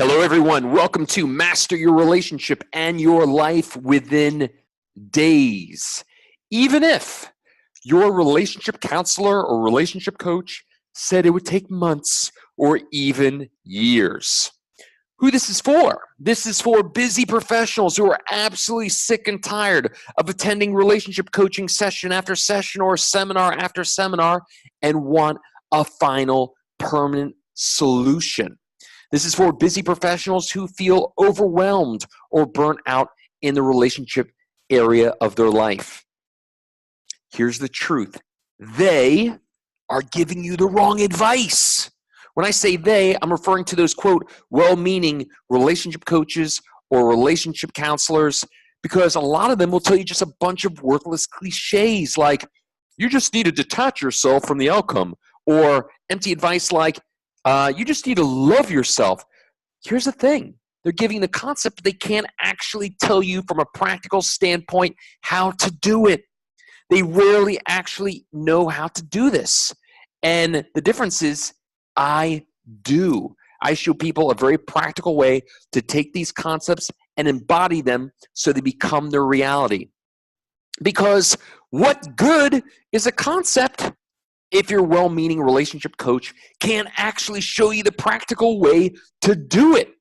Hello, everyone. Welcome to Master Your Relationship and Your Life Within Days. Even if your relationship counselor or relationship coach said it would take months or even years. Who this is for? This is for busy professionals who are absolutely sick and tired of attending relationship coaching session after session or seminar after seminar and want a final permanent solution. This is for busy professionals who feel overwhelmed or burnt out in the relationship area of their life. Here's the truth. They are giving you the wrong advice. When I say they, I'm referring to those, quote, well-meaning relationship coaches or relationship counselors, because a lot of them will tell you just a bunch of worthless cliches like, you just need to detach yourself from the outcome, or empty advice like, you just need to love yourself. Here's the thing. They're giving the concept, but they can't actually tell you from a practical standpoint how to do it. They rarely actually know how to do this. And the difference is, I do. I show people a very practical way to take these concepts and embody them so they become their reality. Because what good is a concept if your well-meaning relationship coach can't actually show you the practical way to do it?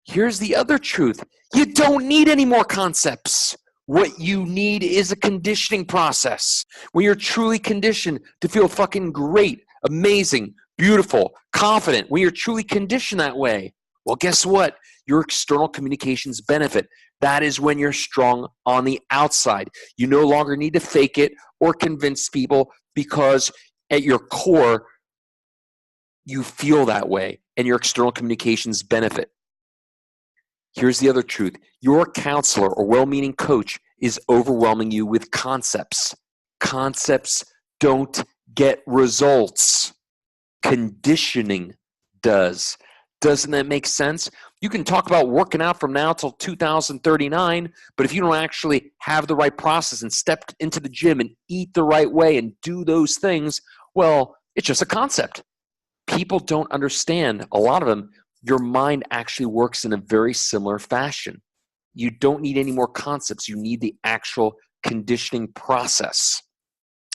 Here's the other truth. You don't need any more concepts. What you need is a conditioning process. When you're truly conditioned to feel fucking great, amazing, beautiful, confident, when you're truly conditioned that way, well, guess what? Your external communications benefit. That is when you're strong on the outside. You no longer need to fake it or convince people, because at your core, you feel that way and your external communications benefit. Here's the other truth. Your counselor or well-meaning coach is overwhelming you with concepts. Concepts don't get results. Conditioning does. Doesn't that make sense? You can talk about working out from now till 2039, but if you don't actually have the right process and step into the gym and eat the right way and do those things, well, it's just a concept. People don't understand, a lot of them, your mind actually works in a very similar fashion. You don't need any more concepts. You need the actual conditioning process.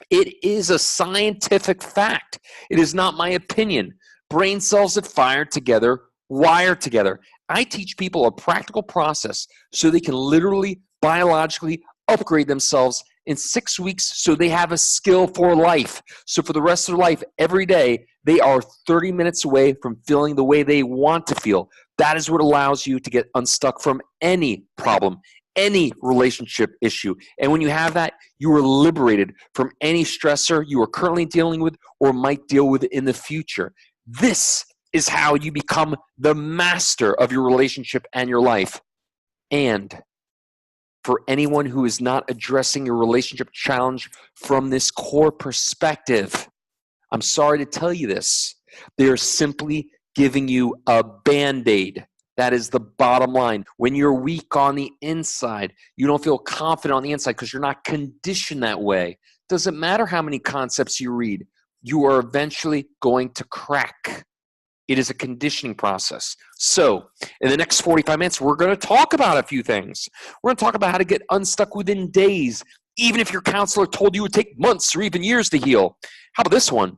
It is a scientific fact. It is not my opinion. Brain cells that fire together wire together. I teach people a practical process so they can literally, biologically upgrade themselves in 6 weeks so they have a skill for life. So for the rest of their life, every day, they are 30 minutes away from feeling the way they want to feel. That is what allows you to get unstuck from any problem, any relationship issue. And when you have that, you are liberated from any stressor you are currently dealing with or might deal with in the future. This is how you become the master of your relationship and your life. And for anyone who is not addressing your relationship challenge from this core perspective, I'm sorry to tell you this. They are simply giving you a Band-Aid. That is the bottom line. When you're weak on the inside, you don't feel confident on the inside because you're not conditioned that way. Doesn't matter how many concepts you read. You are eventually going to crack. It is a conditioning process. So in the next 45 minutes, we're going to talk about a few things. We're going to talk about how to get unstuck within days, even if your counselor told you it would take months or even years to heal. How about this one?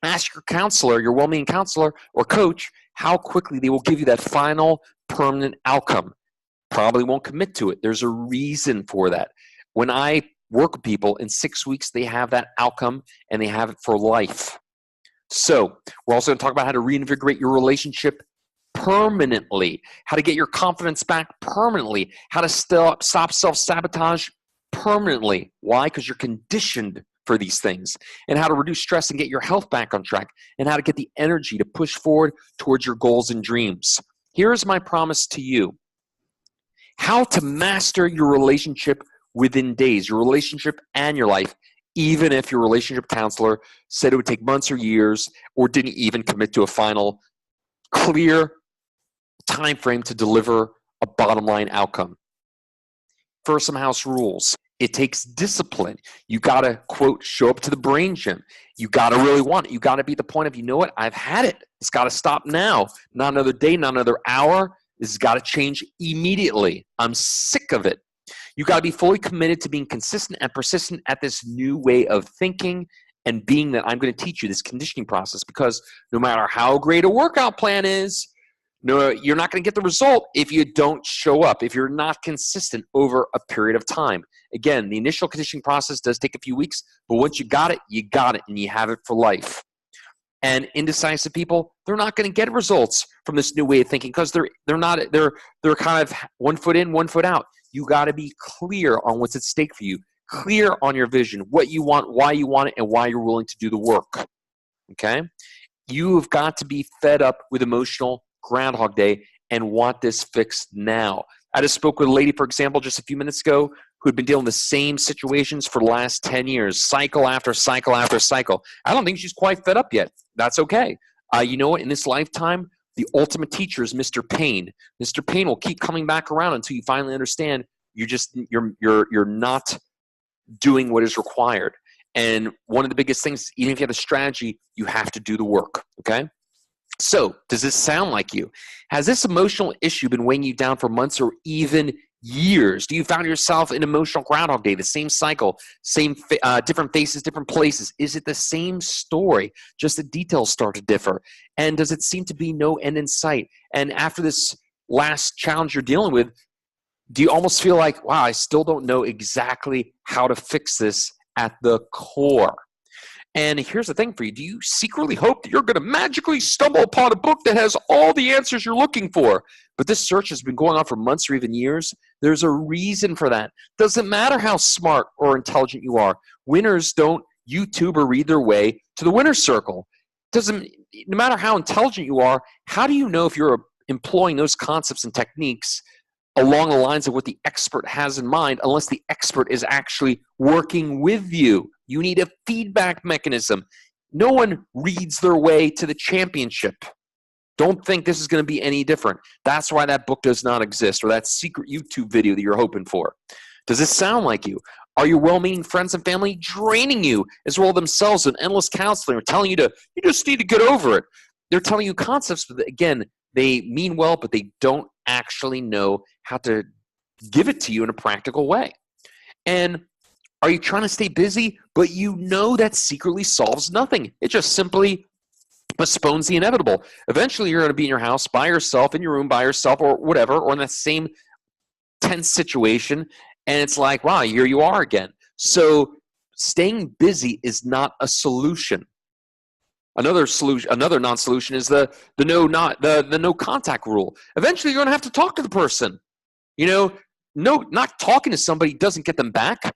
Ask your counselor, your well-meaning counselor or coach, how quickly they will give you that final permanent outcome. Probably won't commit to it. There's a reason for that. When I work with people, in 6 weeks, they have that outcome and they have it for life. So we're also going to talk about how to reinvigorate your relationship permanently, how to get your confidence back permanently, how to stop self-sabotage permanently. Why? Because you're conditioned for these things, and how to reduce stress and get your health back on track, and how to get the energy to push forward towards your goals and dreams. Here's my promise to you. How to master your relationship within days, your relationship and your life, even if your relationship counselor said it would take months or years or didn't even commit to a final clear time frame to deliver a bottom line outcome. First, some house rules. It takes discipline. You got to, quote, show up to the brain gym. You got to really want it. You got to be at the point of, you know what, I've had it. It's got to stop now. Not another day, not another hour. This has got to change immediately. I'm sick of it. You got to be fully committed to being consistent and persistent at this new way of thinking and being that I'm going to teach you this conditioning process, because no matter how great a workout plan is, no, you're not going to get the result if you don't show up, if you're not consistent over a period of time. Again, the initial conditioning process does take a few weeks, but once you got it, and you have it for life. And indecisive people, they're not going to get results from this new way of thinking because they're kind of 1 foot in, 1 foot out. You got to be clear on what's at stake for you, clear on your vision, what you want, why you want it, and why you're willing to do the work. Okay? You have got to be fed up with emotional Groundhog Day and want this fixed now. I just spoke with a lady, for example, just a few minutes ago, who had been dealing with the same situations for the last 10 years, cycle after cycle after cycle. I don't think she's quite fed up yet. That's okay. You know what? In this lifetime, the ultimate teacher is Mr. Pain. Mr. Pain will keep coming back around until you finally understand you're not doing what is required. And one of the biggest things, even if you have a strategy, you have to do the work, okay? So, does this sound like you? Has this emotional issue been weighing you down for months or even years? Do you find yourself in emotional Groundhog Day, the same cycle, different faces, different places? Is it the same story, just the details start to differ? And does it seem to be no end in sight? And after this last challenge you're dealing with, do you almost feel like, wow, I still don't know exactly how to fix this at the core? And here's the thing for you. Do you secretly hope that you're going to magically stumble upon a book that has all the answers you're looking for? But this search has been going on for months or even years. There's a reason for that. Doesn't matter how smart or intelligent you are. Winners don't YouTube or read their way to the winner's circle. No matter how intelligent you are, how do you know if you're employing those concepts and techniques along the lines of what the expert has in mind, unless the expert is actually working with you? You need a feedback mechanism. No one reads their way to the championship. Don't think this is going to be any different. That's why that book does not exist, or that secret YouTube video that you're hoping for. Does this sound like you? Are your well-meaning friends and family draining you as well themselves with endless counseling, or telling you you just need to get over it? They're telling you concepts, but again, they mean well, but they don't actually know how to give it to you in a practical way. And are you trying to stay busy, but you know that secretly solves nothing? It just simply postpones the inevitable. Eventually, you're going to be in your house by yourself, in your room by yourself, or whatever, or in that same tense situation, and it's like, wow, here you are again. So staying busy is not a solution. Another non-solution is the no contact rule. Eventually, you're going to have to talk to the person. Not talking to somebody doesn't get them back.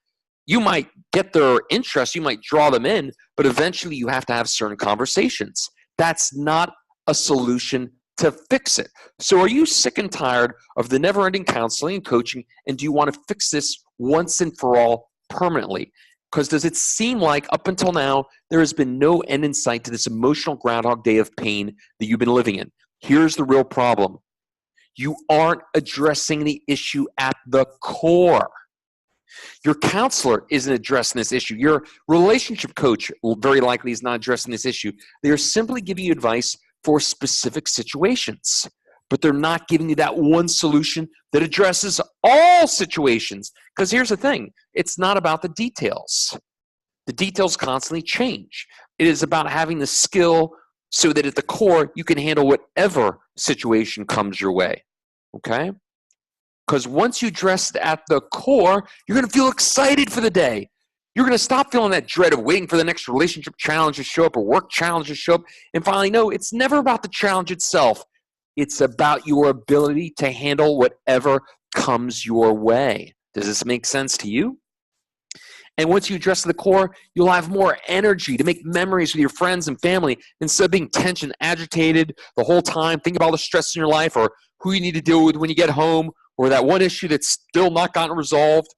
You might get their interest, you might draw them in, but eventually you have to have certain conversations. That's not a solution to fix it. So are you sick and tired of the never-ending counseling and coaching, and do you want to fix this once and for all permanently? Because does it seem like up until now, there has been no end in sight to this emotional Groundhog Day of pain that you've been living in? Here's the real problem. You aren't addressing the issue at the core. Your counselor isn't addressing this issue. Your relationship coach very likely is not addressing this issue. They are simply giving you advice for specific situations, but they're not giving you that one solution that addresses all situations. Because here's the thing, it's not about the details. The details constantly change. It is about having the skill so that at the core, you can handle whatever situation comes your way, okay? Because once you address it at the core, you're going to feel excited for the day. You're going to stop feeling that dread of waiting for the next relationship challenge to show up or work challenge to show up. And finally, no, it's never about the challenge itself. It's about your ability to handle whatever comes your way. Does this make sense to you? And once you address the core, you'll have more energy to make memories with your friends and family instead of being tense and agitated the whole time, thinking about all the stress in your life or who you need to deal with when you get home, or that one issue that's still not gotten resolved.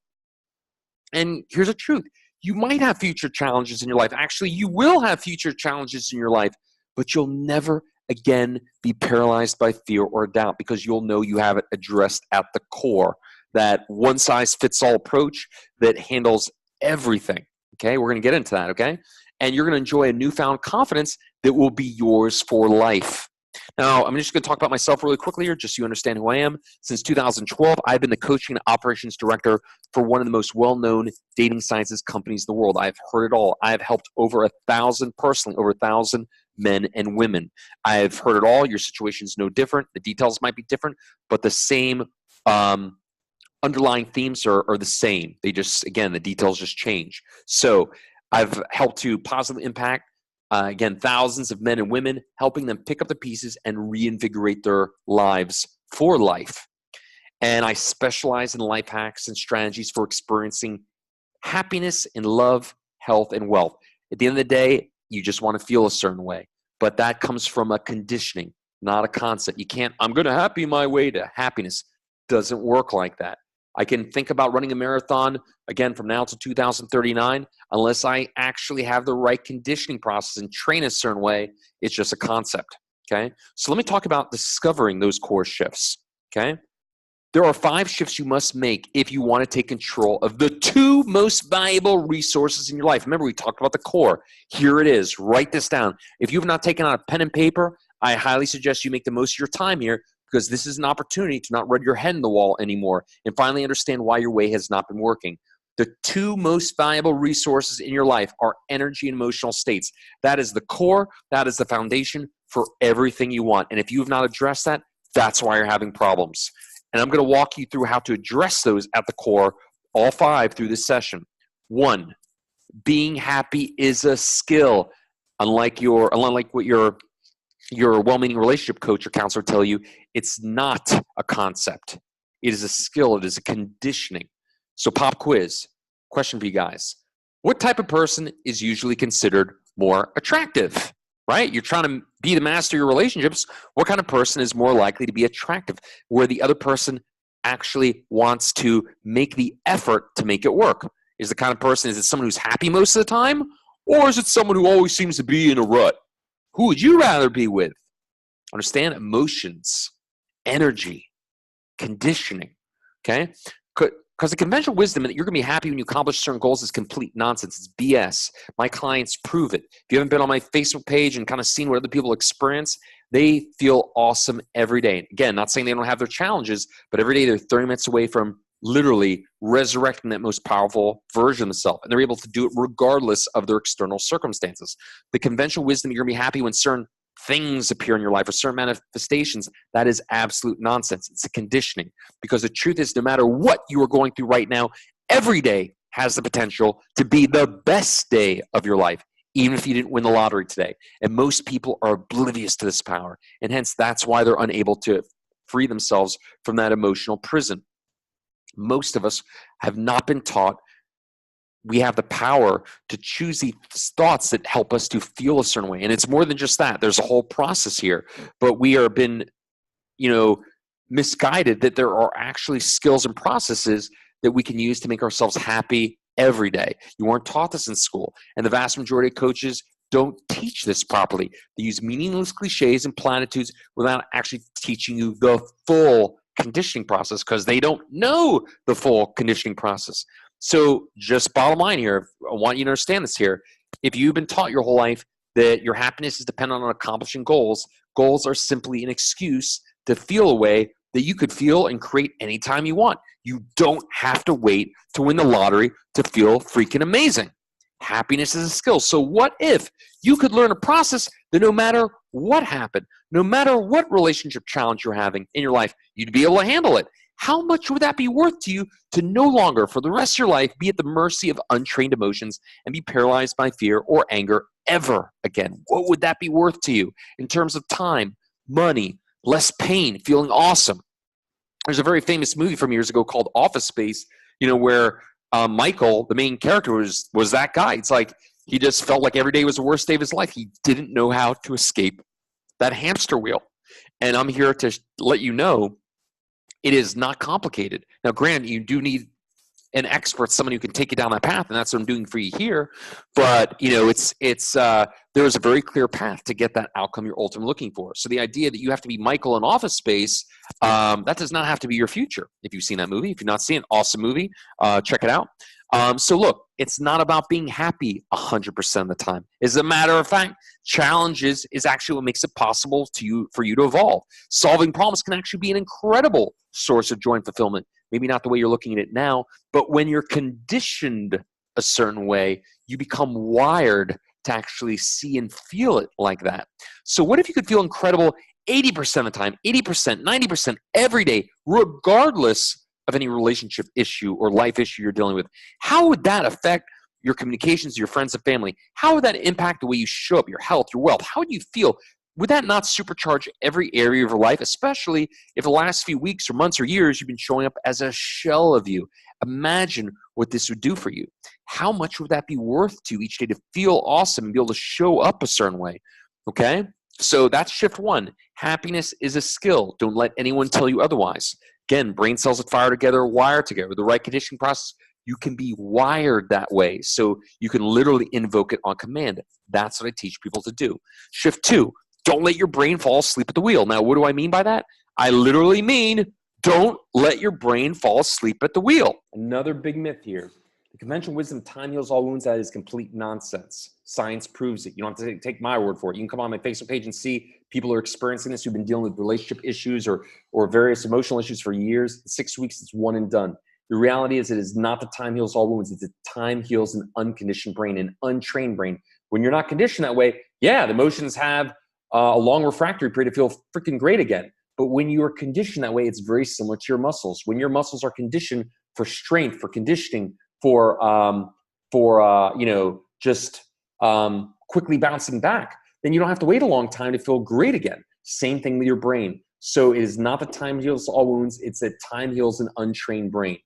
And here's the truth. You might have future challenges in your life. Actually, you will have future challenges in your life, but you'll never again be paralyzed by fear or doubt because you'll know you have it addressed at the core, that one-size-fits-all approach that handles everything. Okay, we're going to get into that, okay? and you're going to enjoy a newfound confidence that will be yours for life. Now, I'm just going to talk about myself really quickly here, just so you understand who I am. Since 2012, I've been the coaching and operations director for one of the most well-known dating sciences companies in the world. I've heard it all. I have helped over 1,000 personally, over 1,000 men and women. I've heard it all. Your situation is no different. The details might be different, but the same underlying themes are the same. They just, again, the details just change. So I've helped to positively impact again, thousands of men and women, helping them pick up the pieces and reinvigorate their lives for life. And I specialize in life hacks and strategies for experiencing happiness in love, health, and wealth. At the end of the day, you just want to feel a certain way. But that comes from a conditioning, not a concept. You can't, I'm going to happy my way to happiness. Doesn't work like that. I can think about running a marathon, again, from now to 2039, unless I actually have the right conditioning process and train a certain way. It's just a concept, okay? So let me talk about discovering those core shifts, okay? There are 5 shifts you must make if you want to take control of the 2 most valuable resources in your life. Remember, we talked about the core. Here it is. Write this down. If you have not taken out a pen and paper, I highly suggest you make the most of your time here, because this is an opportunity to not run your head in the wall anymore and finally understand why your way has not been working. The 2 most valuable resources in your life are energy and emotional states. That is the core. That is the foundation for everything you want. And if you have not addressed that, that's why you're having problems. And I'm going to walk you through how to address those at the core, all 5 through this session. 1, being happy is a skill. Unlike what your well-meaning relationship coach or counselor tell you, it's not a concept. It is a skill. It is a conditioning. So pop quiz. Question for you guys. What type of person is usually considered more attractive? Right? You're trying to be the master of your relationships. What kind of person is more likely to be attractive? Where the other person actually wants to make the effort to make it work. Is the kind of person, is it someone who's happy most of the time? Or is it someone who always seems to be in a rut? Who would you rather be with? Understand emotions, energy, conditioning, okay? Because the conventional wisdom that you're going to be happy when you accomplish certain goals is complete nonsense. It's BS. My clients prove it. If you haven't been on my Facebook page and kind of seen what other people experience, they feel awesome every day. Again, not saying they don't have their challenges, but every day they're 30 minutes away from literally resurrecting that most powerful version of themselves. And they're able to do it regardless of their external circumstances. The conventional wisdom, you're going to be happy when certain things appear in your life or certain manifestations, that is absolute nonsense. It's a conditioning. Because the truth is, no matter what you are going through right now, every day has the potential to be the best day of your life, even if you didn't win the lottery today. And most people are oblivious to this power. And hence, that's why they're unable to free themselves from that emotional prison. Most of us have not been taught we have the power to choose these thoughts that help us to feel a certain way. And it's more than just that. There's a whole process here. But we are been, misguided that there are actually skills and processes that we can use to make ourselves happy every day. You weren't taught this in school. And the vast majority of coaches don't teach this properly. They use meaningless cliches and platitudes without actually teaching you the full conditioning process, because they don't know the full conditioning process. So just bottom line here, I want you to understand this here. If you've been taught your whole life that your happiness is dependent on accomplishing goals, goals are simply an excuse to feel a way that you could feel and create anytime you want. You don't have to wait to win the lottery to feel freaking amazing. Happiness is a skill. So what if you could learn a process that no matter what happened, no matter what relationship challenge you're having in your life, you'd be able to handle it? How much would that be worth to you to no longer, for the rest of your life, be at the mercy of untrained emotions and be paralyzed by fear or anger ever again? What would that be worth to you in terms of time, money, less pain, feeling awesome? There's a very famous movie from years ago called Office Space, where Mikkel, the main character, was that guy. It's like he just felt like every day was the worst day of his life. He didn't know how to escape that hamster wheel. And I'm here to let you know it is not complicated. Now, granted, you do need an expert, someone who can take you down that path, and that's what I'm doing for you here. But there is a very clear path to get that outcome you're ultimately looking for. So the idea that you have to be Mikkel in Office Space, that does not have to be your future. If you've seen that movie, if you've not seen it, awesome movie, check it out. So look, it's not about being happy 100% of the time. As a matter of fact, challenges is actually what makes it possible for you to evolve. Solving problems can actually be an incredible source of joy and fulfillment. Maybe not the way you're looking at it now, but when you're conditioned a certain way, you become wired to actually see and feel it like that. So what if you could feel incredible 80% of the time, 80%, 90% every day, regardless of any relationship issue or life issue you're dealing with? How would that affect your communications, your friends and family? How would that impact the way you show up, your health, your wealth? How would you feel? Would that not supercharge every area of your life, especially if the last few weeks or months or years you've been showing up as a shell of you? Imagine what this would do for you. How much would that be worth to you each day to feel awesome and be able to show up a certain way? Okay? So that's shift one. Happiness is a skill. Don't let anyone tell you otherwise. Again, brain cells that fire together, wire together. With the right conditioning process, you can be wired that way. So you can literally invoke it on command. That's what I teach people to do. Shift two, don't let your brain fall asleep at the wheel. Now, what do I mean by that? I literally mean don't let your brain fall asleep at the wheel. Another big myth here. The conventional wisdom, time heals all wounds, that is complete nonsense. Science proves it. You don't have to take my word for it. You can come on my Facebook page and see people are experiencing this who've been dealing with relationship issues or various emotional issues for years. In 6 weeks, it's one and done. The reality is it is not the time heals all wounds. It's the time heals an unconditioned brain, an untrained brain. When you're not conditioned that way, yeah, the emotions have a long refractory period to feel freaking great again. But when you are conditioned that way, it's very similar to your muscles. When your muscles are conditioned for strength, for conditioning, for quickly bouncing back, then you don't have to wait a long time to feel great again. Same thing with your brain. So it is not the time heals all wounds. It's that time heals an untrained brain.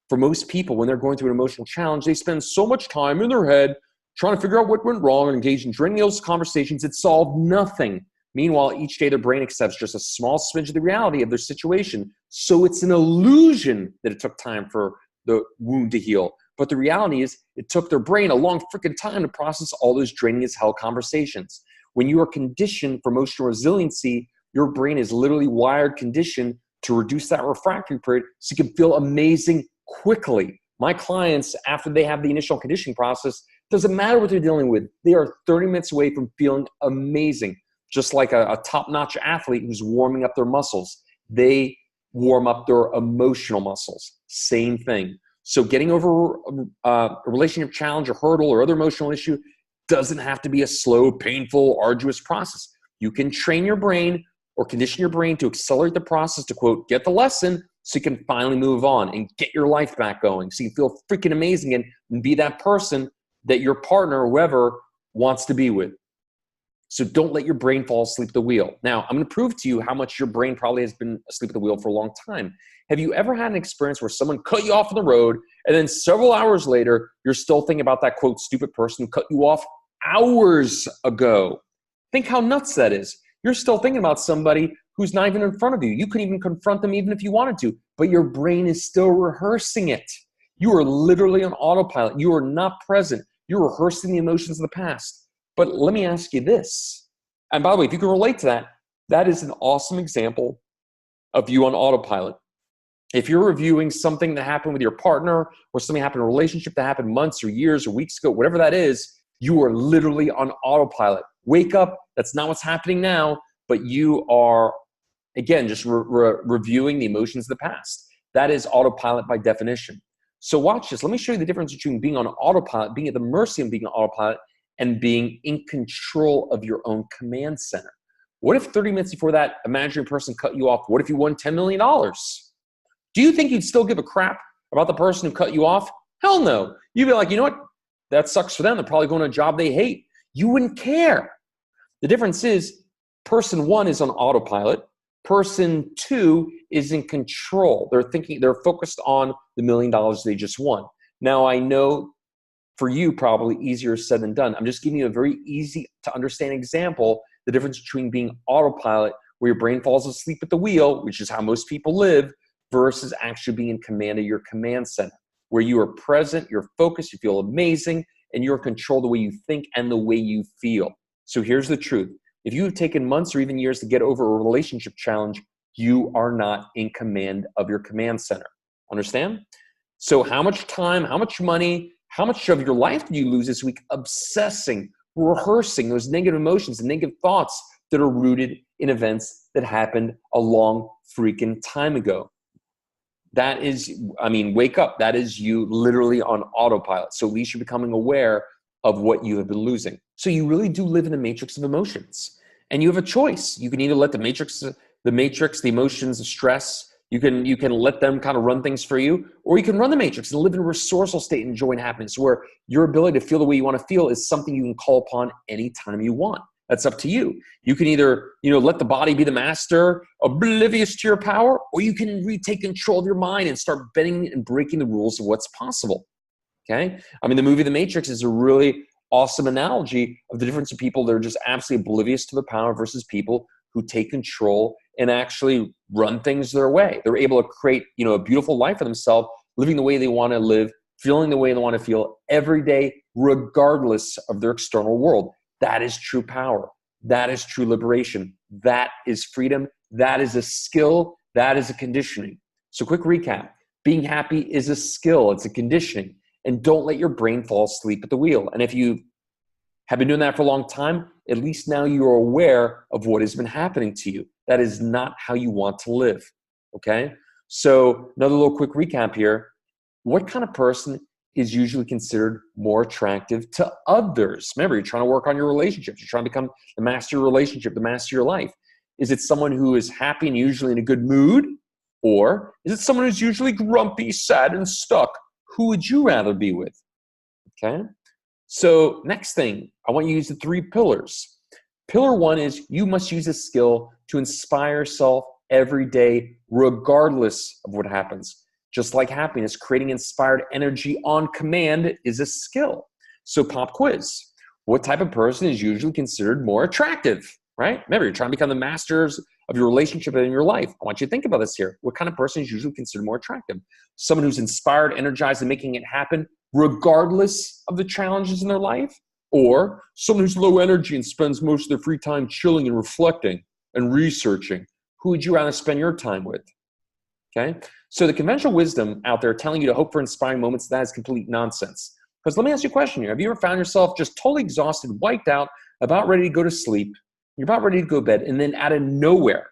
For most people, when they're going through an emotional challenge, they spend so much time in their head trying to figure out what went wrong and engage in draining those conversations that solve nothing. Meanwhile, each day their brain accepts just a small smidge of the reality of their situation. So it's an illusion that it took time for the wound to heal. But the reality is it took their brain a long freaking time to process all those draining as hell conversations. When you are conditioned for emotional resiliency, your brain is literally wired, conditioned to reduce that refractory period so you can feel amazing quickly. My clients, after they have the initial conditioning process, doesn't matter what they're dealing with. They are 30 minutes away from feeling amazing. Just like a top-notch athlete who's warming up their muscles. They warm up their emotional muscles. Same thing. So getting over a relationship challenge or hurdle or other emotional issue doesn't have to be a slow, painful, arduous process. You can train your brain or condition your brain to accelerate the process to, quote, get the lesson so you can finally move on and get your life back going so you feel freaking amazing and be that person that your partner or whoever wants to be with. So don't let your brain fall asleep at the wheel. Now, I'm going to prove to you how much your brain probably has been asleep at the wheel for a long time. Have you ever had an experience where someone cut you off on the road and then several hours later, you're still thinking about that, quote, stupid person who cut you off hours ago? Think how nuts that is. You're still thinking about somebody who's not even in front of you. You couldn't even confront them even if you wanted to, but your brain is still rehearsing it. You are literally on autopilot. You are not present. You're rehearsing the emotions of the past. But let me ask you this. And by the way, if you can relate to that, that is an awesome example of you on autopilot. If you're reviewing something that happened with your partner or something happened in a relationship that happened months or years or weeks ago, whatever that is, you are literally on autopilot. Wake up. That's not what's happening now, but you are, again, just reviewing the emotions of the past. That is autopilot by definition. So watch this. Let me show you the difference between being on autopilot, being at the mercy of being on autopilot, and being in control of your own command center. What if 30 minutes before that imaginary person cut you off? What if you won $10 million? Do you think you'd still give a crap about the person who cut you off? Hell no. You'd be like, you know what? That sucks for them. They're probably going to a job they hate. You wouldn't care. The difference is person one is on autopilot. Person two is in control. They're focused on the $1 million they just won. Now, I know for you, probably easier said than done. I'm just giving you a very easy to understand example, the difference between being autopilot, where your brain falls asleep at the wheel, which is how most people live, versus actually being in command of your command center, where you are present, you're focused, you feel amazing, and you're in control of the way you think and the way you feel. So here's the truth. If you have taken months or even years to get over a relationship challenge, you are not in command of your command center. Understand? So how much time, how much money, How much of your life did you lose this week obsessing, rehearsing those negative emotions and negative thoughts that are rooted in events that happened a long freaking time ago? That is, wake up. That is you literally on autopilot. So at least you're becoming aware of what you have been losing. So you really do live in a matrix of emotions. And you have a choice. You can either let the matrix, the emotions, the stress, you can let them kind of run things for you, or you can run the matrix and live in a resourceful state and joy and happiness, where your ability to feel the way you want to feel is something you can call upon anytime you want. That's up to you. You can either, let the body be the master, oblivious to your power, or you can retake control of your mind and start bending and breaking the rules of what's possible. Okay? The movie The Matrix is a really awesome analogy of the difference of people that are just absolutely oblivious to the power versus people who take control and actually run things their way. They're able to create, a beautiful life for themselves, living the way they want to live, feeling the way they want to feel every day, regardless of their external world. That is true power. That is true liberation. That is freedom. That is a skill. That is a conditioning. So quick recap. Being happy is a skill. It's a conditioning. And don't let your brain fall asleep at the wheel. And if you have been doing that for a long time, at least now you are aware of what has been happening to you. That is not how you want to live, okay? So another little quick recap here. What kind of person is usually considered more attractive to others? Remember, you're trying to work on your relationships. You're trying to become the master of your relationship, the master of your life. Is it someone who is happy and usually in a good mood? Or is it someone who's usually grumpy, sad, and stuck? Who would you rather be with? Okay? So next thing, I want you to use the 3 pillars. Pillar 1 is you must use a skill to inspire yourself every day, regardless of what happens. Just like happiness, creating inspired energy on command is a skill. So pop quiz. What type of person is usually considered more attractive, right? Remember, you're trying to become the masters of your relationship and in your life. I want you to think about this here. What kind of person is usually considered more attractive? Someone who's inspired, energized, and making it happen regardless of the challenges in their life? Or someone who's low energy and spends most of their free time chilling and reflecting and researching? Who would you rather spend your time with? Okay? So the conventional wisdom out there telling you to hope for inspiring moments, that is complete nonsense. Because let me ask you a question here. Have you ever found yourself just totally exhausted, wiped out, about ready to go to sleep, you're about ready to go to bed, and then out of nowhere,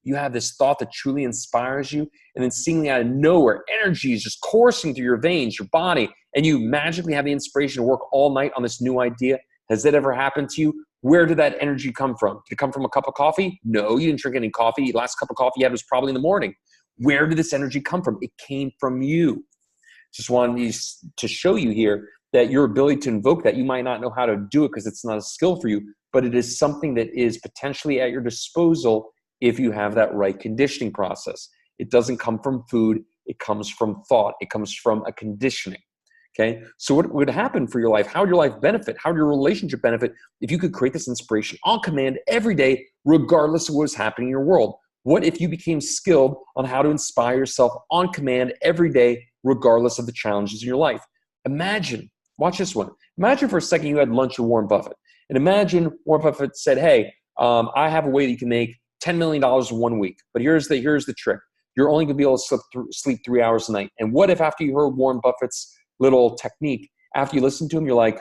you have this thought that truly inspires you, and then seemingly out of nowhere, energy is just coursing through your veins, your body, and you magically have the inspiration to work all night on this new idea? Has that ever happened to you? Where did that energy come from? Did it come from a cup of coffee? No, you didn't drink any coffee. The last cup of coffee you had was probably in the morning. Where did this energy come from? It came from you. Just wanted to show you here that your ability to invoke that, you might not know how to do it because it's not a skill for you, but it is something that is potentially at your disposal if you have that right conditioning process. It doesn't come from food. It comes from thought. It comes from a conditioning. Okay, so what would happen for your life? How would your life benefit? How would your relationship benefit if you could create this inspiration on command every day, regardless of what is happening in your world? What if you became skilled on how to inspire yourself on command every day, regardless of the challenges in your life? Imagine, watch this one. Imagine for a second you had lunch with Warren Buffett. And imagine Warren Buffett said, hey, I have a way that you can make $10 million in 1 week. But here's the trick. You're only going to be able to sleep 3 hours a night. And what if after you heard Warren Buffett's little technique, after you listen to him, you're like,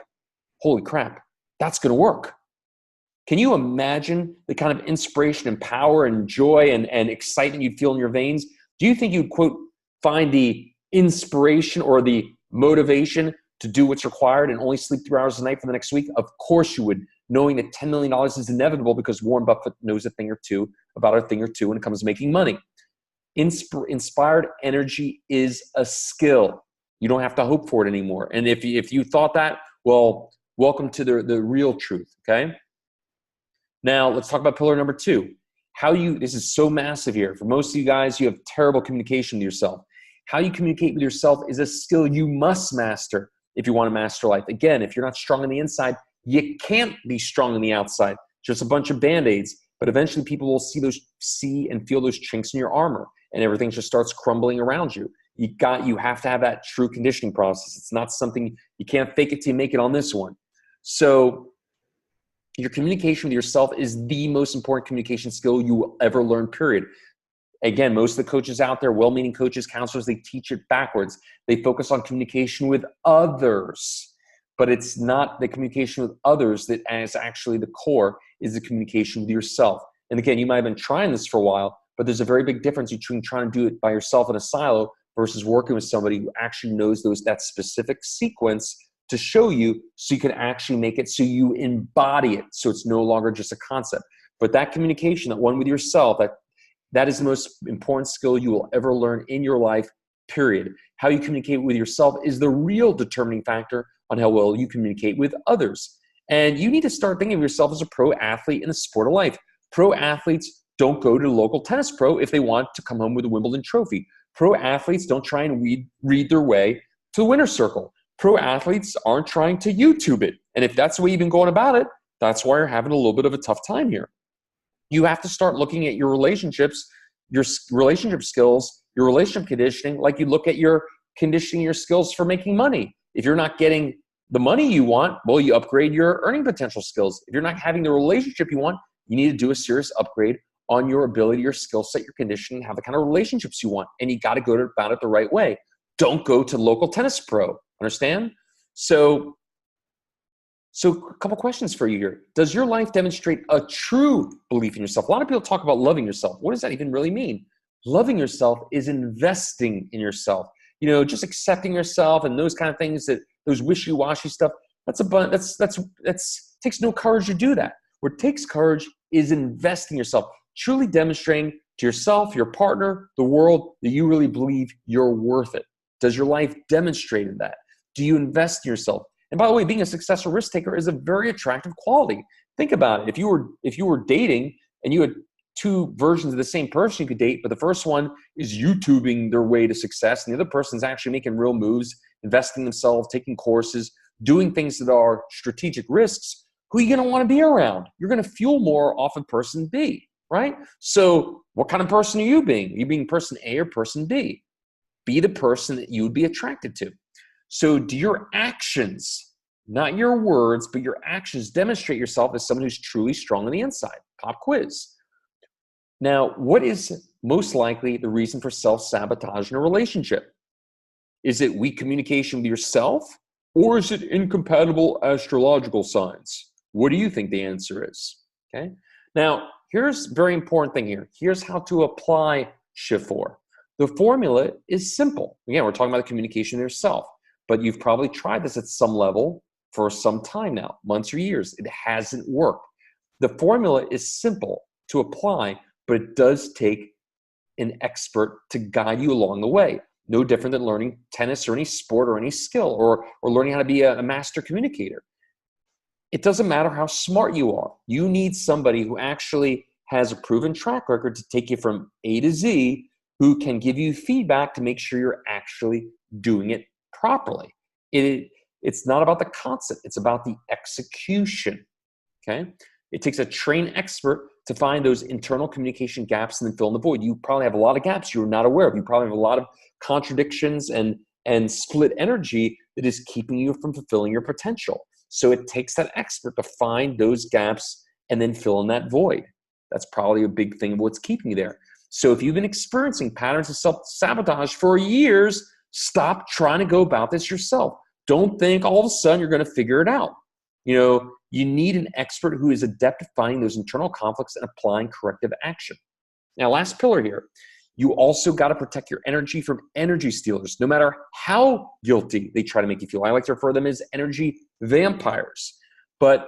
holy crap, that's going to work. Can you imagine the kind of inspiration and power and joy and excitement you'd feel in your veins? Do you think you'd, quote, find the inspiration or the motivation to do what's required and only sleep 3 hours a night for the next week? Of course you would, knowing that $10 million is inevitable because Warren Buffett knows a thing or two about a thing or two when it comes to making money. Inspired energy is a skill. You don't have to hope for it anymore. And if you thought that, well, welcome to the real truth, okay? Now, let's talk about pillar number 2. This is so massive here. For most of you guys, you have terrible communication with yourself. How you communicate with yourself is a skill you must master if you want to master life. Again, if you're not strong on the inside, you can't be strong on the outside. Just a bunch of Band-Aids. But eventually people will see and feel those chinks in your armor, and everything just starts crumbling around you. You have to have that true conditioning process. It's not something, you can't fake it till you make it on this one. So your communication with yourself is the most important communication skill you will ever learn, period. Again, most of the coaches out there, well-meaning coaches, counselors, they teach it backwards. They focus on communication with others, but it's not the communication with others that is actually the core, is the communication with yourself. And again, you might have been trying this for a while, but there's a very big difference between trying to do it by yourself in a silo versus working with somebody who actually knows that specific sequence to show you, so you can actually make it so you embody it, so it's no longer just a concept. But that communication, that one with yourself, that is the most important skill you will ever learn in your life, period. How you communicate with yourself is the real determining factor on how well you communicate with others. And you need to start thinking of yourself as a pro athlete in the sport of life. Pro athletes don't go to the local tennis pro if they want to come home with a Wimbledon trophy. Pro athletes don't try and read their way to the winner's circle. Pro athletes aren't trying to YouTube it. And if that's the way you've been going about it, that's why you're having a little bit of a tough time here. You have to start looking at your relationships, your relationship skills, your relationship conditioning, like you look at your conditioning, your skills for making money. If you're not getting the money you want, well, you upgrade your earning potential skills. If you're not having the relationship you want, you need to do a serious upgrade on your ability, your skill set, your conditioning, have the kind of relationships you want. And you got to go about it the right way. Don't go to local tennis pro. Understand? So a couple questions for you here. Does your life demonstrate a true belief in yourself? A lot of people talk about loving yourself. What does that even really mean? Loving yourself is investing in yourself. Just accepting yourself and those kind of things, those wishy-washy stuff, that's takes no courage to do that. What takes courage is investing in yourself, truly demonstrating to yourself, your partner, the world, that you really believe you're worth it. Does your life demonstrate that? Do you invest in yourself? And by the way, being a successful risk taker is a very attractive quality. Think about it. If you were dating and you had two versions of the same person you could date, but the first one is YouTubing their way to success, and the other person is actually making real moves, investing themselves, taking courses, doing things that are strategic risks, who are you going to want to be around? You're going to fuel more off of person B, right? So what kind of person are you being? Are you being person A or person B? Be the person that you would be attracted to. So do your actions, not your words, but your actions demonstrate yourself as someone who's truly strong on the inside? Pop quiz. Now, what is most likely the reason for self-sabotage in a relationship? Is it weak communication with yourself, or is it incompatible astrological signs? What do you think the answer is? Okay. Now, here's a very important thing here. Here's how to apply Shift 4. The formula is simple. Again, we're talking about the communication with yourself, but you've probably tried this at some level for some time now, months or years. It hasn't worked. The formula is simple to apply, but it does take an expert to guide you along the way. No different than learning tennis or any sport or any skill, or learning how to be a master communicator. It doesn't matter how smart you are. You need somebody who actually has a proven track record to take you from A to Z, who can give you feedback to make sure you're actually doing it properly. It's not about the concept. It's about the execution, okay? It takes a trained expert to find those internal communication gaps and then fill in the void. You probably have a lot of gaps you're not aware of. You probably have a lot of contradictions and split energy that is keeping you from fulfilling your potential. So it takes that expert to find those gaps and then fill in that void. That's probably a big thing of what's keeping you there. So if you've been experiencing patterns of self-sabotage for years, stop trying to go about this yourself. Don't think all of a sudden you're going to figure it out. You need an expert who is adept at finding those internal conflicts and applying corrective action. Now, last pillar here, you also got to protect your energy from energy stealers, no matter how guilty they try to make you feel. I like to refer to them as energy vampires. But,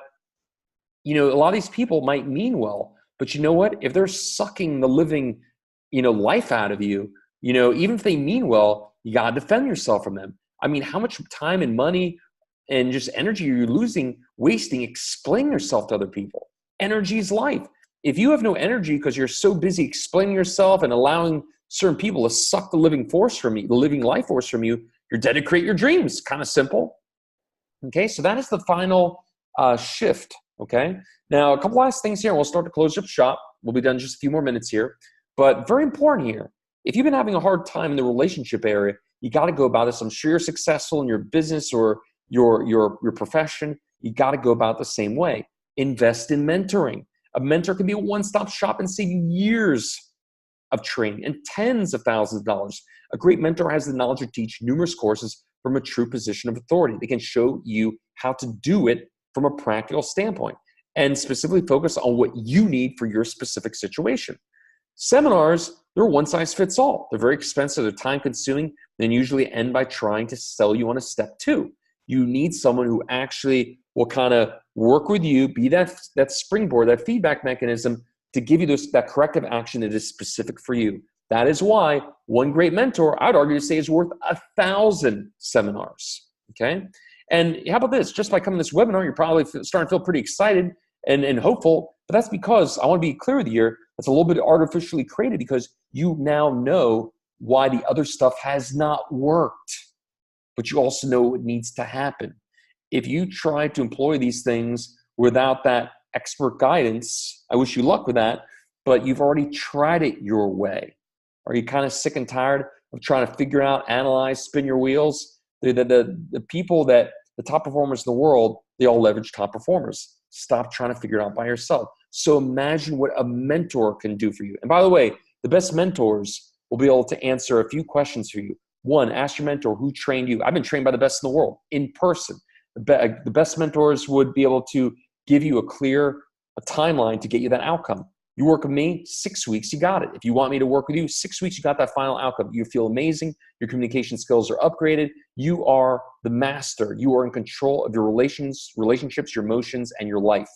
a lot of these people might mean well, but you know what? If they're sucking the living, life out of you, even if they mean well, you got to defend yourself from them. I mean, how much time and money and just energy you're wasting explaining yourself to other people? Energy is life. If you have no energy because you're so busy explaining yourself and allowing certain people to suck the living force from you, the living life force from you, you're dead to create your dreams. Kind of simple. Okay, so that is the final shift. Okay, now a couple last things here. We'll start to close up shop. We'll be done in just a few more minutes here. But very important here. If you've been having a hard time in the relationship area, you got to go about this. I'm sure you're successful in your business or your profession. You got to go about it the same way. Invest in mentoring. A mentor can be a one-stop shop and save you years of training and tens of thousands of dollars. A great mentor has the knowledge to teach numerous courses from a true position of authority. They can show you how to do it from a practical standpoint and specifically focus on what you need for your specific situation. Seminars, they're one size fits all. They're very expensive, they're time consuming, and usually end by trying to sell you on a step two. You need someone who actually will kind of work with you, be that springboard, that feedback mechanism to give you that corrective action that is specific for you. That is why one great mentor, I'd argue to say, is worth 1,000 seminars, okay? And how about this? Just by coming to this webinar, you're probably starting to feel pretty excited and hopeful, but that's because, I want to be clear with you here, that's a little bit artificially created because you now know why the other stuff has not worked, but you also know what needs to happen. If you try to employ these things without that expert guidance, I wish you luck with that, but you've already tried it your way. Are you kind of sick and tired of trying to figure out, analyze, spin your wheels? The people that, the top performers in the world, they all leverage top performers. Stop trying to figure it out by yourself. So imagine what a mentor can do for you. And by the way, the best mentors will be able to answer a few questions for you. One, ask your mentor who trained you. I've been trained by the best in the world in person. The best mentors would be able to give you a timeline to get you that outcome. You work with me, 6 weeks, you got it. If you want me to work with you, 6 weeks, you got that final outcome. You feel amazing. Your communication skills are upgraded. You are the master. You are in control of your relationships, your emotions, and your life.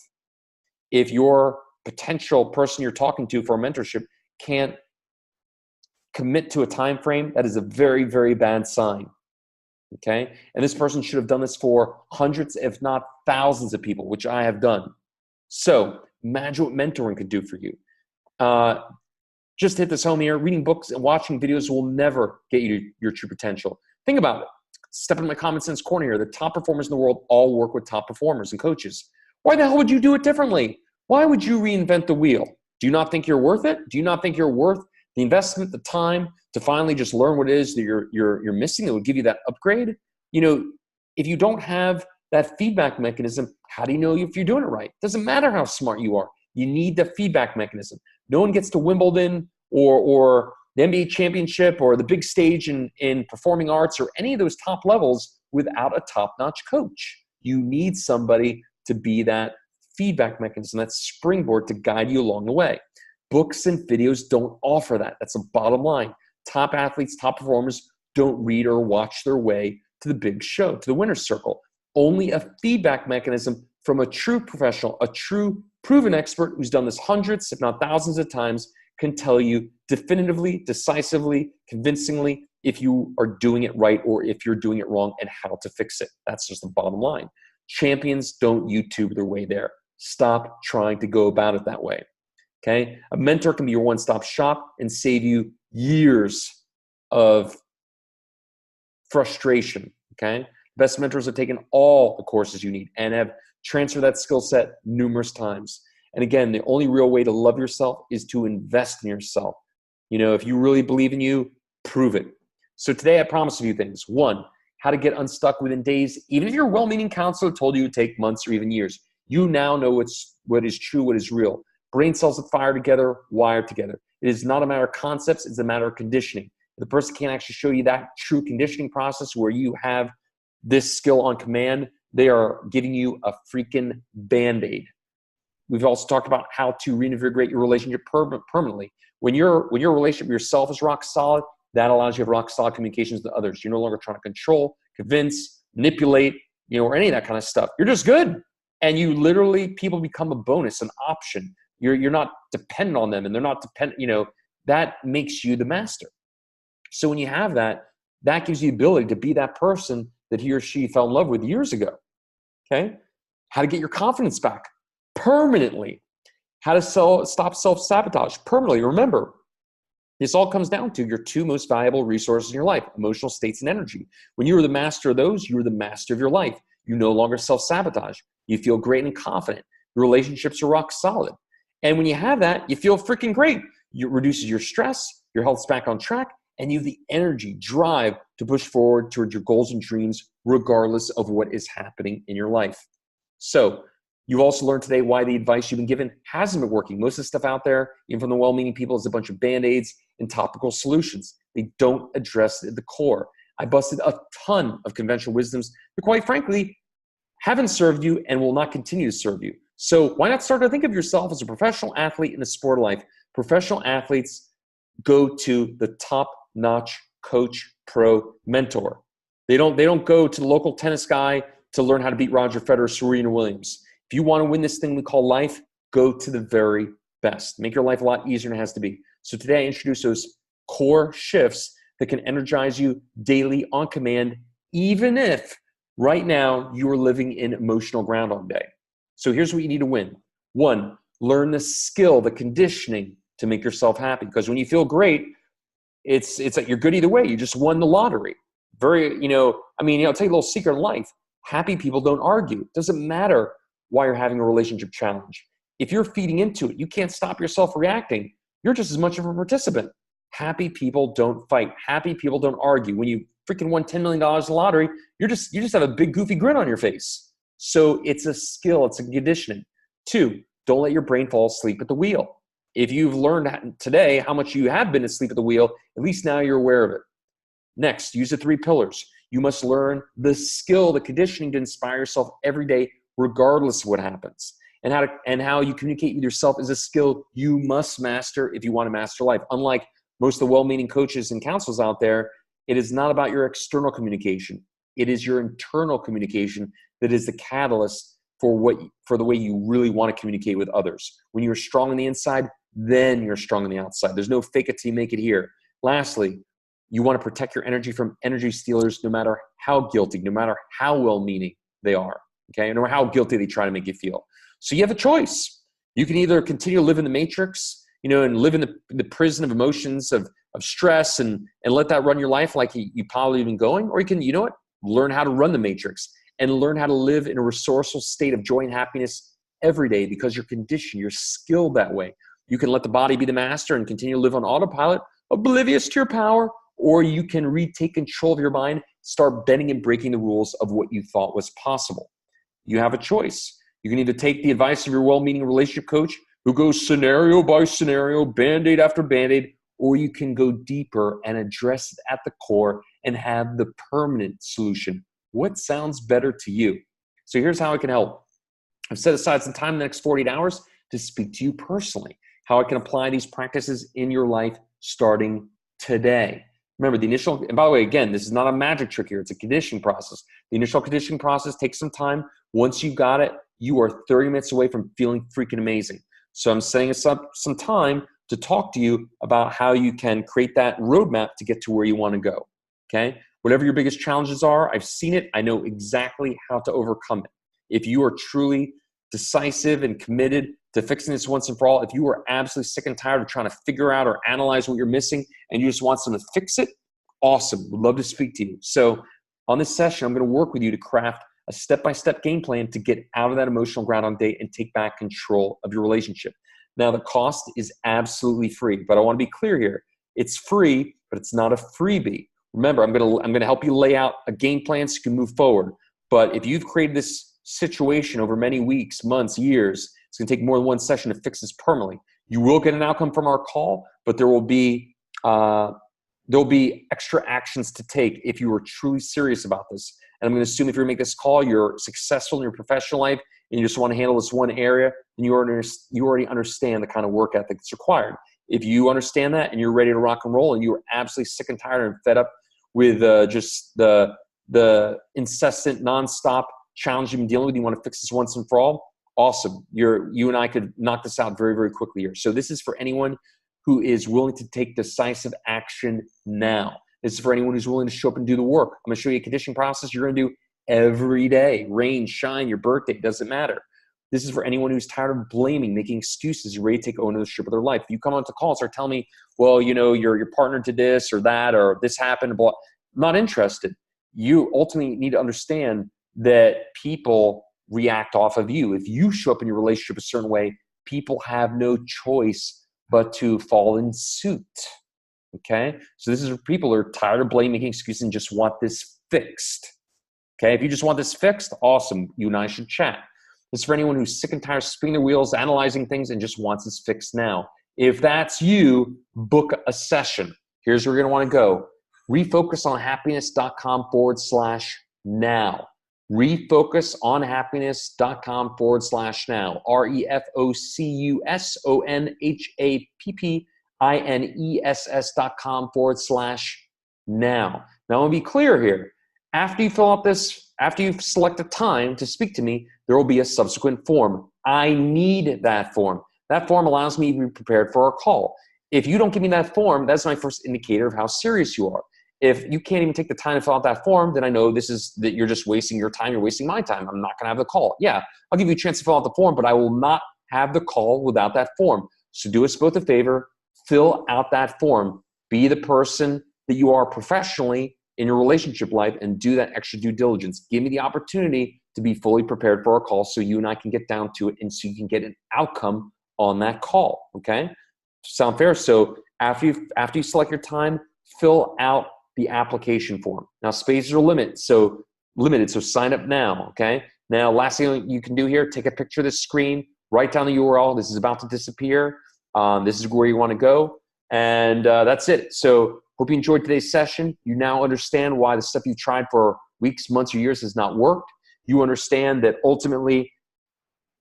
If your potential person you're talking to for a mentorship can't commit to a time frame, that is a very, very bad sign. Okay? And this person should have done this for hundreds, if not thousands of people, which I have done. So imagine what mentoring could do for you. Just hit this home here. Reading books and watching videos will never get you to your true potential. Think about it. Step into my common sense corner here. The top performers in the world all work with top performers and coaches. Why the hell would you do it differently? Why would you reinvent the wheel? Do you not think you're worth it? Do you not think you're worth the investment, the time to finally just learn what it is that you're missing that will give you that upgrade? You know, if you don't have that feedback mechanism, how do you know if you're doing it right? Doesn't matter how smart you are. You need the feedback mechanism. No one gets to Wimbledon or the NBA championship or the big stage in performing arts or any of those top levels without a top-notch coach. You need somebody to be that feedback mechanism, that springboard to guide you along the way. Books and videos don't offer that. That's a bottom line. Top athletes, top performers don't read or watch their way to the big show, to the winner's circle. Only a feedback mechanism from a true professional, a true proven expert who's done this hundreds, if not thousands of times, can tell you definitively, decisively, convincingly if you are doing it right or if you're doing it wrong and how to fix it. That's just the bottom line. Champions don't YouTube their way there. Stop trying to go about it that way. Okay? A mentor can be your one-stop shop and save you years of frustration. Okay? Best mentors have taken all the courses you need and have transferred that skill set numerous times. And again, the only real way to love yourself is to invest in yourself. You know, if you really believe in you, prove it. So today I promise a few things. One, how to get unstuck within days. Even if your well-meaning counselor told you it would take months or even years, you now know what is true, what is real. Brain cells that fire together, wire together. It is not a matter of concepts, it's a matter of conditioning. If the person can't actually show you that true conditioning process where you have this skill on command, they are giving you a freaking Band-Aid. We've also talked about how to reinvigorate your relationship permanently. When your relationship with yourself is rock solid, that allows you to have rock solid communications with others. You're no longer trying to control, convince, manipulate, or any of that kind of stuff. You're just good. And you literally, people become a bonus, an option. You're not dependent on them and they're not dependent, that makes you the master. So when you have that, that gives you the ability to be that person that he or she fell in love with years ago. Okay? How to get your confidence back permanently. How to stop self-sabotage permanently. Remember, this all comes down to your two most valuable resources in your life, emotional states and energy. When you are the master of those, you are the master of your life. You no longer self-sabotage. You feel great and confident. Your relationships are rock solid. And when you have that, you feel freaking great. It reduces your stress, your health's back on track, and you have the energy, drive to push forward towards your goals and dreams regardless of what is happening in your life. So You've also learned today why the advice you've been given hasn't been working. Most of the stuff out there, even from the well-meaning people, is a bunch of band-aids and topical solutions. They don't address the core. I busted a ton of conventional wisdoms that, quite frankly, haven't served you and will not continue to serve you. So why not start to think of yourself as a professional athlete in the sport of life? Professional athletes go to the top-notch coach, pro, mentor. They don't go to the local tennis guy to learn how to beat Roger Federer, Serena Williams. If you want to win this thing we call life, go to the very best. Make your life a lot easier than it has to be. So today I introduce those core shifts that can energize you daily on command, even if right now you are living in emotional Groundhog Day. So here's what you need to win. 1, learn the skill, the conditioning to make yourself happy. Because when you feel great, it's like you're good either way. You just won the lottery. I'll tell you a little secret in life. Happy people don't argue. It doesn't matter why you're having a relationship challenge. If you're feeding into it, you can't stop yourself reacting. You're just as much of a participant. Happy people don't fight. Happy people don't argue. When you freaking won $10 million in the lottery, you just have a big goofy grin on your face. So it's a skill. It's a conditioning. 2, don't let your brain fall asleep at the wheel. If you've learned today how much you have been asleep at the wheel, at least now you're aware of it. Next, use the 3 pillars. You must learn the skill, the conditioning to inspire yourself every day, regardless of what happens. And how you communicate with yourself is a skill you must master if you want to master life. Unlike most of the well-meaning coaches and counselors out there, it is not about your external communication. It is your internal communication that is the catalyst for the way you really want to communicate with others. When you're strong on the inside, then you're strong on the outside. There's no fake it till you make it here. Lastly, you want to protect your energy from energy stealers, no matter how guilty, no matter how well-meaning they are, okay? No matter how guilty they try to make you feel. So you have a choice. You can either continue to live in the matrix, and live in the prison of emotions, of stress, and let that run your life like you probably been going, or you can, learn how to run the matrix and learn how to live in a resourceful state of joy and happiness every day because you're conditioned, you're skilled that way. You can let the body be the master and continue to live on autopilot, oblivious to your power, or you can retake control of your mind, start bending and breaking the rules of what you thought was possible. You have a choice. You can either take the advice of your well-meaning relationship coach who goes scenario by scenario, band-aid after band-aid, or you can go deeper and address it at the core and have the permanent solution. What sounds better to you? So here's how I can help. I've set aside some time in the next 48 hours to speak to you personally, how I can apply these practices in your life starting today. Remember, and by the way, again, this is not a magic trick here. It's a conditioning process. The initial conditioning process takes some time. Once you got it, you are 30 minutes away from feeling freaking amazing. So I'm setting aside some time to talk to you about how you can create that roadmap to get to where you want to go, okay? Whatever your biggest challenges are, I've seen it. I know exactly how to overcome it. If you are truly decisive and committed to fixing this once and for all, if you are absolutely sick and tired of trying to figure out or analyze what you're missing and you just want someone to fix it, awesome. Would love to speak to you. So on this session, I'm going to work with you to craft a step-by-step game plan to get out of that emotional Groundhog Day and take back control of your relationship. Now, the cost is absolutely free, but I want to be clear here. It's free, but it's not a freebie. Remember, I'm going to help you lay out a game plan so you can move forward. But if you've created this situation over many weeks, months, years, it's going to take more than one session to fix this permanently. You will get an outcome from our call, but there will be extra actions to take if you are truly serious about this. And I'm going to assume if you're going to make this call, you're successful in your professional life and you just want to handle this one area, then you already understand the kind of work ethic that's required. If you understand that and you're ready to rock and roll and you're absolutely sick and tired and fed up with just the incessant, nonstop challenge you've been dealing with, you want to fix this once and for all, awesome. You and I could knock this out very, very quickly here. So this is for anyone who is willing to take decisive action now. This is for anyone who's willing to show up and do the work. I'm going to show you a conditioning process you're going to do every day. Rain, shine, your birthday, doesn't matter. This is for anyone who's tired of blaming, making excuses, you're ready to take ownership of their life. If you come on to call and start telling me, well, your partner did this or that or this happened, blah, I'm not interested. You ultimately need to understand that people react off of you. If you show up in your relationship a certain way, people have no choice but to fall in suit. Okay? So this is for people who are tired of blaming, making excuses, and just want this fixed. Okay? If you just want this fixed, awesome. You and I should chat. This is for anyone who's sick and tired of spinning their wheels, analyzing things, and just wants this fixed now. If that's you, book a session. Here's where you're going to want to go. Refocusonhappiness.com/now. Refocusonhappiness.com/now. refocusonhappiness.com/now. Now, I want to be clear here. After you fill out this, after you select a time to speak to me, there will be a subsequent form. I need that form. That form allows me to be prepared for our call. If you don't give me that form, that's my first indicator of how serious you are. If you can't even take the time to fill out that form, then I know that you're just wasting your time. You're wasting my time. I'm not going to have the call. Yeah, I'll give you a chance to fill out the form, but I will not have the call without that form. So do us both a favor. Fill out that form. Be the person that you are professionally in your relationship life and do that extra due diligence. Give me the opportunity to be fully prepared for our call so you and I can get down to it and so you can get an outcome on that call, okay? Sound fair? So after you select your time, fill out the application form. Now, spaces are limited, so sign up now, okay? Now, last thing you can do here, take a picture of this screen, write down the URL. This is about to disappear. This is where you want to go, and that's it. So hope you enjoyed today's session. You now understand why the stuff you've tried for weeks, months, or years has not worked. You understand that ultimately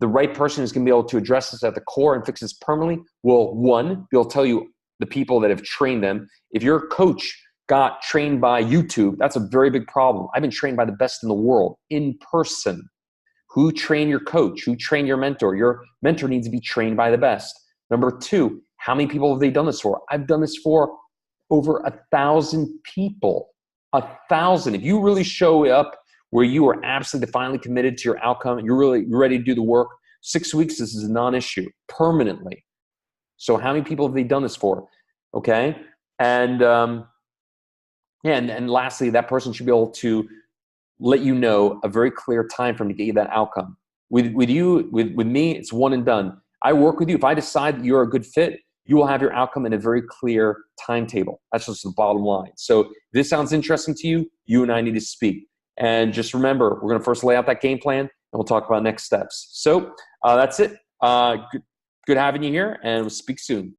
the right person who's going to be able to address this at the core and fix this permanently will, one, be able to tell you the people that have trained them. If your coach got trained by YouTube, that's a very big problem. I've been trained by the best in the world in person. Who trained your coach? Who trained your mentor? Your mentor needs to be trained by the best. Number two, how many people have they done this for? I've done this for over 1,000 people. 1,000. If you really show up where you are absolutely finally committed to your outcome and you're ready to do the work, 6 weeks, this is a non-issue permanently. So how many people have they done this for? Okay. And lastly, that person should be able to let you know a very clear time frame to get you that outcome. With me, it's one and done. I work with you. If I decide that you're a good fit, you will have your outcome in a very clear timetable. That's just the bottom line. So if this sounds interesting to you, you and I need to speak. And just remember, we're going to first lay out that game plan, and we'll talk about next steps. So that's it. Good having you here, and we'll speak soon.